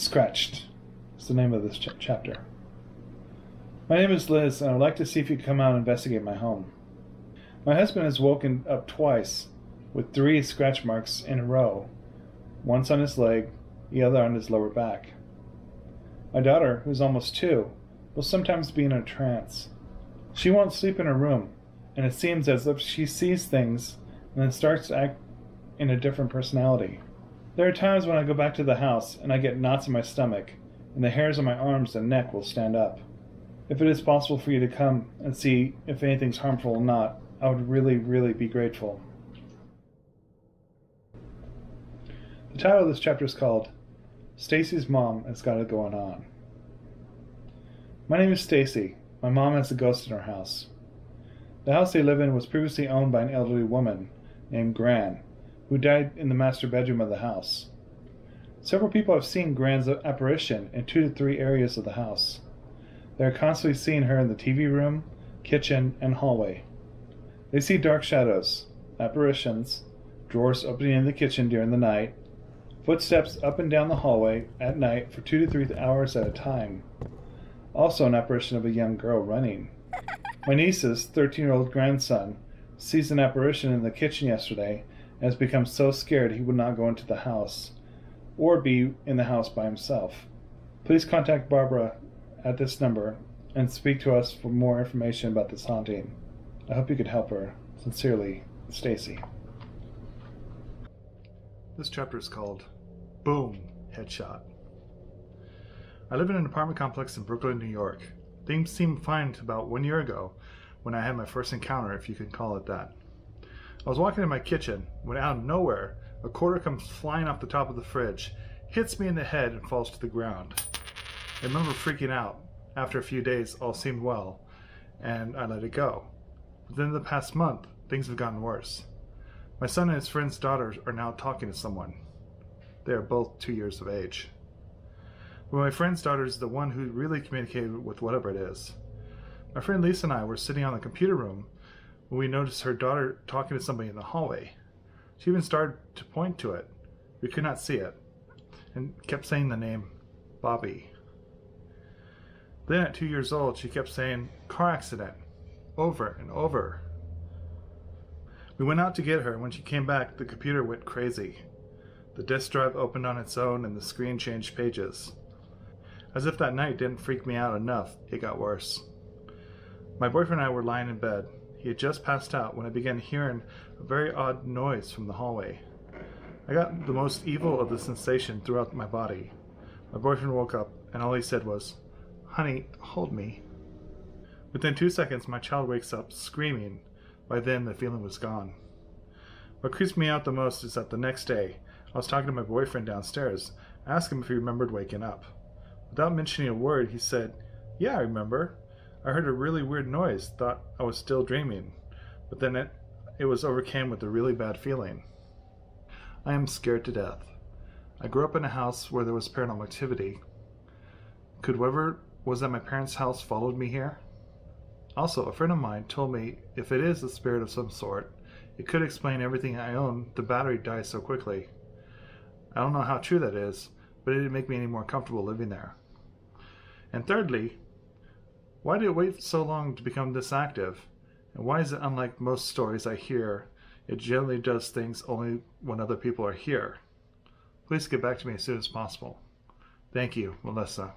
Scratched is the name of this chapter. My name is Liz, and I would like to see if you can come out and investigate my home. My husband has woken up twice with 3 scratch marks in a row, once on his leg, the other on his lower back. My daughter, who's almost 2, will sometimes be in a trance. She won't sleep in her room, and it seems as if she sees things and then starts to act in a different personality. There are times when I go back to the house and I get knots in my stomach, and the hairs on my arms and neck will stand up. If it is possible for you to come and see if anything's harmful or not, I would really, really be grateful. The title of this chapter is called Stacy's Mom Has Got It Going On. My name is Stacy. My mom has a ghost in her house. The house they live in was previously owned by an elderly woman named Gran, who died in the master bedroom of the house. Several people have seen Gran's apparition in 2 to 3 areas of the house. They are constantly seeing her in the TV room, kitchen, and hallway. They see dark shadows, apparitions, drawers opening in the kitchen during the night, footsteps up and down the hallway at night for 2 to 3 hours at a time. Also an apparition of a young girl running. My niece's 13-year-old grandson sees an apparition in the kitchen yesterday and has become so scared he would not go into the house or be in the house by himself. Please contact Barbara at this number and speak to us for more information about this haunting. I hope you could help her. Sincerely, Stacy. This chapter is called Boom, Headshot. I live in an apartment complex in Brooklyn, New York. Things seemed fine about 1 year ago when I had my first encounter, if you can call it that. I was walking in my kitchen when out of nowhere, a quarter comes flying off the top of the fridge, hits me in the head and falls to the ground. I remember freaking out. After a few days, all seemed well, and I let it go. Within the past month, things have gotten worse. My son and his friend's daughter are now talking to someone. They are both 2 years of age. But my friend's daughter is the one who really communicated with whatever it is. My friend Lisa and I were sitting on the computer room when we noticed her daughter talking to somebody in the hallway. She even started to point to it. We could not see it, and kept saying the name Bobby. Then at 2 years old, she kept saying, "car accident," over and over. We went out to get her, and when she came back, the computer went crazy. The disk drive opened on its own, and the screen changed pages. As if that night didn't freak me out enough, it got worse. My boyfriend and I were lying in bed. He had just passed out when I began hearing a very odd noise from the hallway. I got the most evil of the sensation throughout my body. My boyfriend woke up, and all he said was, "Honey, hold me." Within 2 seconds, my child wakes up, screaming. By then, the feeling was gone. What creeps me out the most is that the next day, I was talking to my boyfriend downstairs. I asked him if he remembered waking up. Without mentioning a word, he said, "Yeah, I remember. I heard a really weird noise, thought I was still dreaming, but then it was overcame with a really bad feeling." I am scared to death. I grew up in a house where there was paranormal activity. Could whoever was at my parents' house followed me here? Also, a friend of mine told me if it is a spirit of some sort, it could explain everything I own. The battery dies so quickly. I don't know how true that is, but it didn't make me any more comfortable living there. And thirdly, why did it wait so long to become this active? And why is it unlike most stories I hear, it generally does things only when other people are here? Please get back to me as soon as possible. Thank you, Melissa.